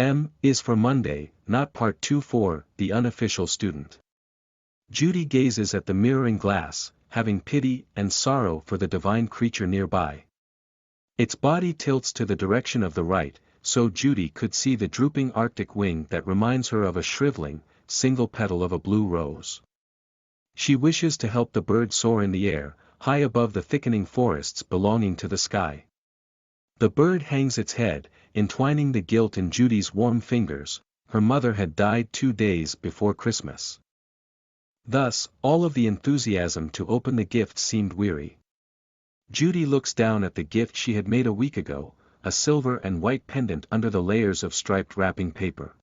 M is for Monday, not part 2 for the unofficial student. Judie gazes at the mirroring glass, having pity and sorrow for the divine creature nearby. Its body tilts to the direction of the right, so Judie could see the drooping arctic wing that reminds her of a shriveling, single petal of a blue rose. She wishes to help the bird soar in the air, high above the thickening forests belonging to the sky. The bird hangs its head, entwining the gilt in Judie's warm fingers. Her mother had died 2 days before Christmas. Thus, all of the enthusiasm to open the gift seemed weary. Judie looks down at the gift she had made a week ago, a silver and white pendant under the layers of striped wrapping paper.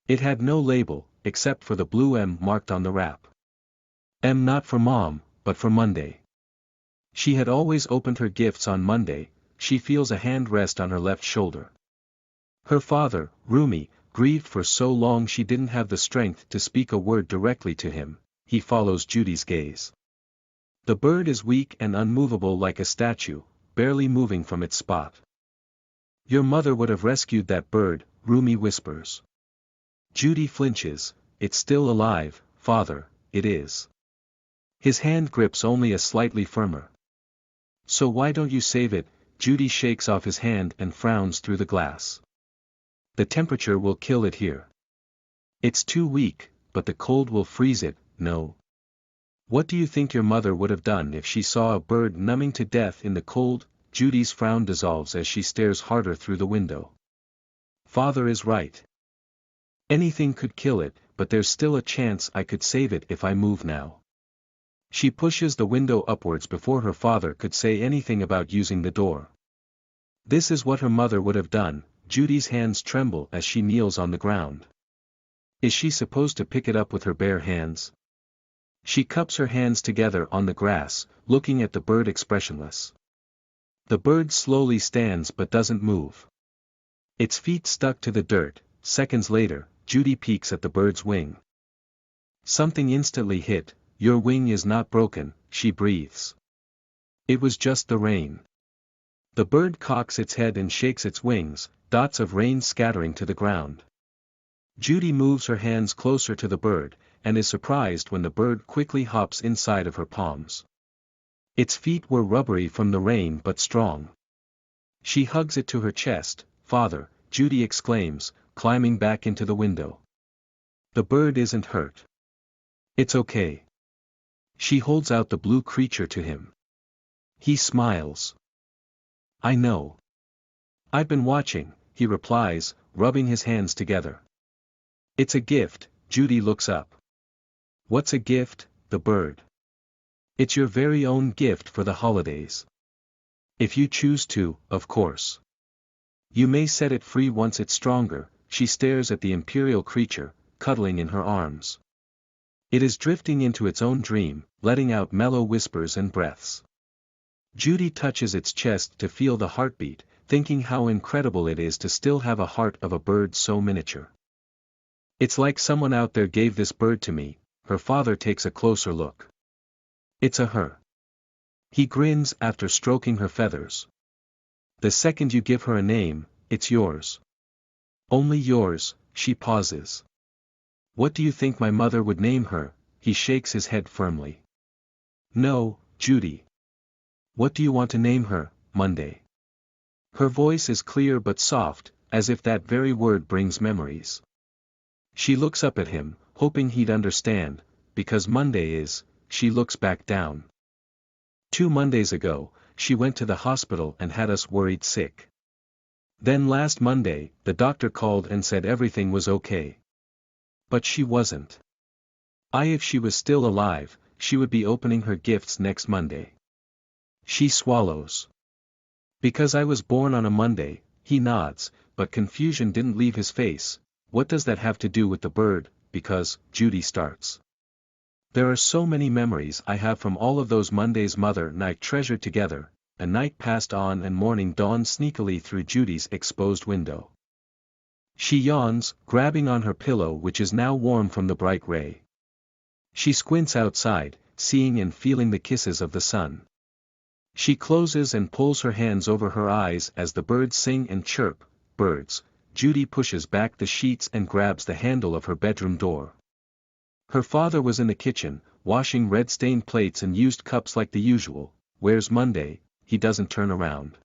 It had no label, except for the blue M marked on the wrap. M not for Mom, but for Monday. She had always opened her gifts on Monday. She feels a hand rest on her left shoulder. Her father, Rumi, grieved for so long she didn't have the strength to speak a word directly to him. He follows Judie's gaze. The bird is weak and unmovable like a statue, barely moving from its spot. Your mother would have rescued that bird, Rumi whispers. Judie flinches. It's still alive, father, it is. His hand grips only a slightly firmer. So why don't you save it? Judie shakes off his hand and frowns through the glass. The temperature will kill it here. It's too weak, but the cold will freeze it. No. What do you think your mother would have done if she saw a bird numbing to death in the cold? Judie's frown dissolves as she stares harder through the window. Father is right. Anything could kill it, but there's still a chance I could save it if I move now. She pushes the window upwards before her father could say anything about using the door. This is what her mother would have done. Judie's hands tremble as she kneels on the ground. Is she supposed to pick it up with her bare hands? She cups her hands together on the grass, looking at the bird expressionless. The bird slowly stands but doesn't move. Its feet stuck to the dirt. Seconds later, Judie peeks at the bird's wing. Something instantly hit. Your wing is not broken, she breathes. It was just the rain. The bird cocks its head and shakes its wings, dots of rain scattering to the ground. Judie moves her hands closer to the bird, and is surprised when the bird quickly hops inside of her palms. Its feet were rubbery from the rain but strong. She hugs it to her chest. Father, Judie exclaims, climbing back into the window. The bird isn't hurt. It's okay. She holds out the blue creature to him. He smiles. I know. I've been watching, he replies, rubbing his hands together. It's a gift. Judie looks up. What's a gift? The bird. It's your very own gift for the holidays. If you choose to, of course. You may set it free once it's stronger. She stares at the imperial creature, cuddling in her arms. It is drifting into its own dream, letting out mellow whispers and breaths. Judie touches its chest to feel the heartbeat, thinking how incredible it is to still have a heart of a bird so miniature. It's like someone out there gave this bird to me. Her father takes a closer look. It's a her. He grins after stroking her feathers. The second you give her a name, it's yours. Only yours. She pauses. What do you think my mother would name her? He shakes his head firmly. No, Judie. What do you want to name her? Monday. Her voice is clear but soft, as if that very word brings memories. She looks up at him, hoping he'd understand, because Monday is. She looks back down. 2 Mondays ago, she went to the hospital and had us worried sick. Then last Monday, the doctor called and said everything was okay. But she wasn't. If she was still alive, she would be opening her gifts next Monday. She swallows. Because I was born on a Monday, he nods, but confusion didn't leave his face. What does that have to do with the bird? Because, Judie starts. There are so many memories I have from all of those Mondays mother and I treasured together. A night passed on and morning dawned sneakily through Judie's exposed window. She yawns, grabbing on her pillow which is now warm from the bright ray. She squints outside, seeing and feeling the kisses of the sun. She closes and pulls her hands over her eyes as the birds sing and chirp. Birds, Judie pushes back the sheets and grabs the handle of her bedroom door. Her father was in the kitchen, washing red-stained plates and used cups like the usual. Where's Monday? He doesn't turn around.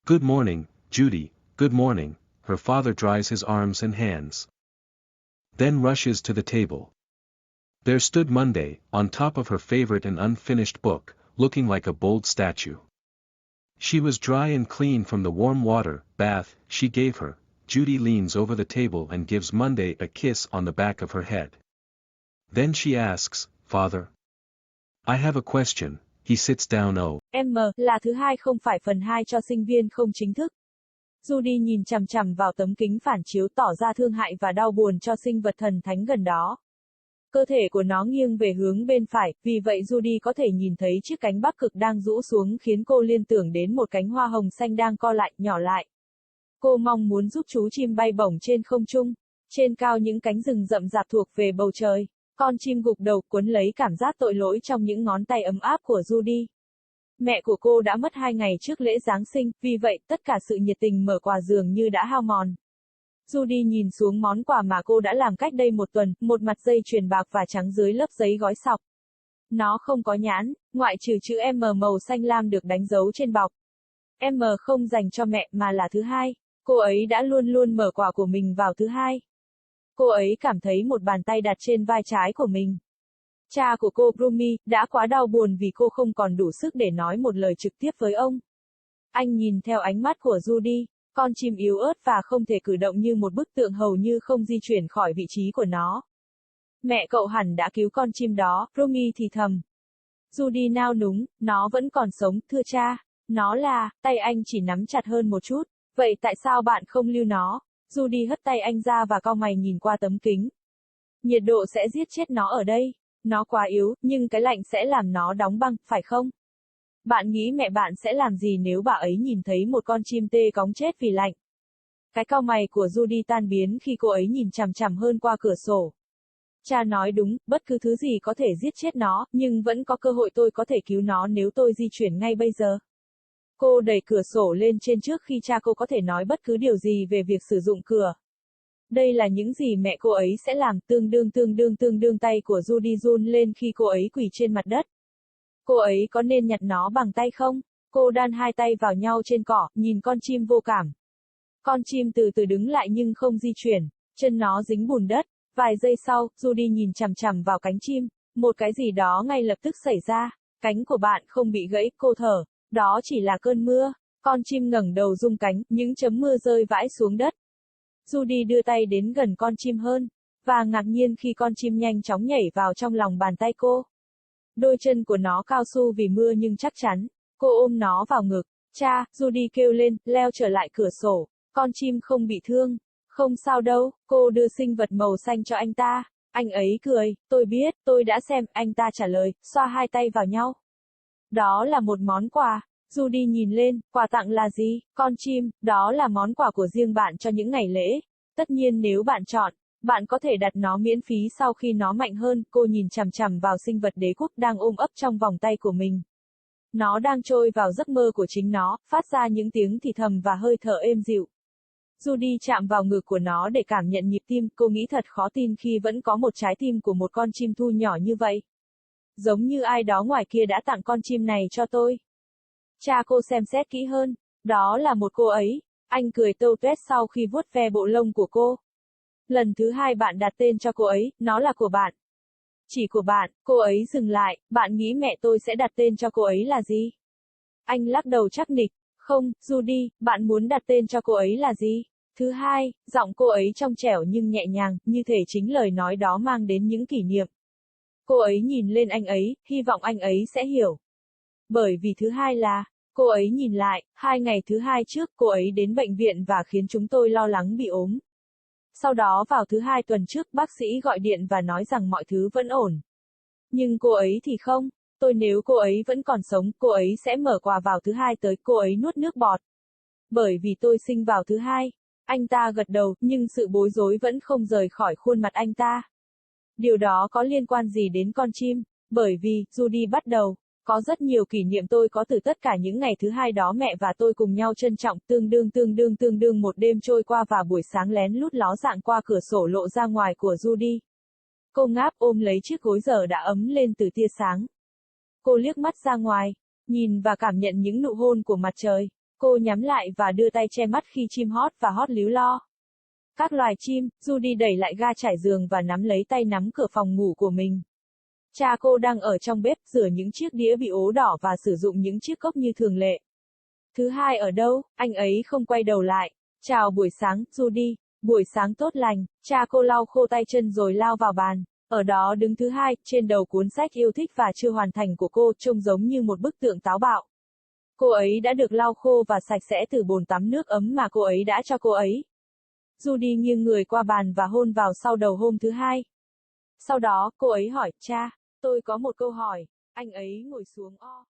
Good morning, Judie, good morning. Her father dries his arms and hands. Then rushes to the table. There stood Monday, on top of her favorite and unfinished book, looking like a bold statue. She was dry and clean from the warm water bath she gave her. Judie leans over the table and gives Monday a kiss on the back of her head. Then she asks, Father, I have a question. He sits down. M là thứ hai không phải phần 2 cho sinh viên không chính thức. Judie nhìn chằm chằm vào tấm kính phản chiếu tỏ ra thương hại và đau buồn cho sinh vật thần thánh gần đó. Cơ thể của nó nghiêng về hướng bên phải, vì vậy Judie có thể nhìn thấy chiếc cánh Bắc Cực đang rũ xuống khiến cô liên tưởng đến một cánh hoa hồng xanh đang co lại, nhỏ lại. Cô mong muốn giúp chú chim bay bổng trên không trung. Trên cao những cánh rừng rậm rạp thuộc về bầu trời. Con chim gục đầu cuốn lấy cảm giác tội lỗi trong những ngón tay ấm áp của Judie. Mẹ của cô đã mất 2 ngày trước lễ Giáng sinh, vì vậy tất cả sự nhiệt tình mở quà dường như đã hao mòn. Judie nhìn xuống món quà mà cô đã làm cách đây 1 tuần, một mặt dây chuyền bạc và trắng dưới lớp giấy gói sọc. Nó không có nhãn, ngoại trừ chữ M màu xanh lam được đánh dấu trên bọc. M không dành cho mẹ mà là thứ hai. Cô ấy đã luôn luôn mở quà của mình vào thứ hai. Cô ấy cảm thấy một bàn tay đặt trên vai trái của mình. Cha của cô, Brumi, đã quá đau buồn vì cô không còn đủ sức để nói một lời trực tiếp với ông. Anh nhìn theo ánh mắt của Judie, con chim yếu ớt và không thể cử động như một bức tượng hầu như không di chuyển khỏi vị trí của nó. Mẹ cậu hẳn đã cứu con chim đó, Brumi thì thầm. Judie nao núng, nó vẫn còn sống, thưa cha. Nó là, tay anh chỉ nắm chặt hơn một chút. Vậy tại sao bạn không lưu nó? Judie hất tay anh ra và cau mày nhìn qua tấm kính. Nhiệt độ sẽ giết chết nó ở đây. Nó quá yếu, nhưng cái lạnh sẽ làm nó đóng băng, phải không? Bạn nghĩ mẹ bạn sẽ làm gì nếu bà ấy nhìn thấy một con chim tê cóng chết vì lạnh? Cái cau mày của Judie tan biến khi cô ấy nhìn chằm chằm hơn qua cửa sổ. Cha nói đúng, bất cứ thứ gì có thể giết chết nó, nhưng vẫn có cơ hội tôi có thể cứu nó nếu tôi di chuyển ngay bây giờ. Cô đẩy cửa sổ lên trên trước khi cha cô có thể nói bất cứ điều gì về việc sử dụng cửa. Đây là những gì mẹ cô ấy sẽ làm, tương đương tay của Judie run lên khi cô ấy quỳ trên mặt đất. Cô ấy có nên nhặt nó bằng tay không? Cô đan hai tay vào nhau trên cỏ, nhìn con chim vô cảm. Con chim từ từ đứng lại nhưng không di chuyển, chân nó dính bùn đất. Vài giây sau, Judie nhìn chằm chằm vào cánh chim, một cái gì đó ngay lập tức xảy ra. Cánh của bạn không bị gãy, cô thở. Đó chỉ là cơn mưa. Con chim ngẩng đầu rung cánh, những chấm mưa rơi vãi xuống đất. Judie đưa tay đến gần con chim hơn, và ngạc nhiên khi con chim nhanh chóng nhảy vào trong lòng bàn tay cô. Đôi chân của nó cao su vì mưa nhưng chắc chắn. Cô ôm nó vào ngực. Cha, Judie kêu lên, leo trở lại cửa sổ. Con chim không bị thương. Không sao đâu, cô đưa sinh vật màu xanh cho anh ta. Anh ấy cười, tôi biết, tôi đã xem, anh ta trả lời, xoa hai tay vào nhau. Đó là một món quà. Judie nhìn lên, quà tặng là gì? Con chim, đó là món quà của riêng bạn cho những ngày lễ. Tất nhiên nếu bạn chọn, bạn có thể đặt nó miễn phí sau khi nó mạnh hơn. Cô nhìn chằm chằm vào sinh vật đế quốc đang ôm ấp trong vòng tay của mình. Nó đang trôi vào giấc mơ của chính nó, phát ra những tiếng thì thầm và hơi thở êm dịu. Judie chạm vào ngực của nó để cảm nhận nhịp tim, cô nghĩ thật khó tin khi vẫn có một trái tim của một con chim thu nhỏ như vậy. Giống như ai đó ngoài kia đã tặng con chim này cho tôi. Cha cô xem xét kỹ hơn. Đó là một cô ấy. Anh cười tâu tuét sau khi vuốt ve bộ lông của cô. Lần thứ hai bạn đặt tên cho cô ấy, nó là của bạn. Chỉ của bạn, cô ấy dừng lại, bạn nghĩ mẹ tôi sẽ đặt tên cho cô ấy là gì? Anh lắc đầu chắc nịch. Không, Judie, bạn muốn đặt tên cho cô ấy là gì? Thứ hai, giọng cô ấy trong trẻo nhưng nhẹ nhàng, như thể chính lời nói đó mang đến những kỷ niệm. Cô ấy nhìn lên anh ấy, hy vọng anh ấy sẽ hiểu. Bởi vì thứ hai là, cô ấy nhìn lại, 2 ngày thứ hai trước, cô ấy đến bệnh viện và khiến chúng tôi lo lắng bị ốm. Sau đó vào thứ hai tuần trước, bác sĩ gọi điện và nói rằng mọi thứ vẫn ổn. Nhưng cô ấy thì không. Nếu cô ấy vẫn còn sống, cô ấy sẽ mở quà vào thứ hai tới, cô ấy nuốt nước bọt. Bởi vì tôi sinh vào thứ hai. Anh ta gật đầu, nhưng sự bối rối vẫn không rời khỏi khuôn mặt anh ta. Điều đó có liên quan gì đến con chim? Bởi vì, Judie bắt đầu. Có rất nhiều kỷ niệm tôi có từ tất cả những ngày thứ hai đó mẹ và tôi cùng nhau trân trọng, tương đương một đêm trôi qua và buổi sáng lén lút ló dạng qua cửa sổ lộ ra ngoài của Judie. Cô ngáp ôm lấy chiếc gối giờ đã ấm lên từ tia sáng. Cô liếc mắt ra ngoài, nhìn và cảm nhận những nụ hôn của mặt trời. Cô nhắm lại và đưa tay che mắt khi chim hót và hót líu lo. Các loài chim, Judie đẩy lại ga trải giường và nắm lấy tay nắm cửa phòng ngủ của mình. Cha cô đang ở trong bếp rửa những chiếc đĩa bị ố đỏ và sử dụng những chiếc cốc như thường lệ. Thứ hai ở đâu? Anh ấy không quay đầu lại. Chào buổi sáng, Judie. Buổi sáng tốt lành. Cha cô lau khô tay chân rồi lao vào bàn. Ở đó đứng thứ hai, trên đầu cuốn sách yêu thích và chưa hoàn thành của cô, trông giống như một bức tượng táo bạo. Cô ấy đã được lau khô và sạch sẽ từ bồn tắm nước ấm mà cô ấy đã cho cô ấy. Judie nghiêng người qua bàn và hôn vào sau đầu hôm thứ hai. Sau đó, cô ấy hỏi, cha, tôi có một câu hỏi. Anh ấy ngồi xuống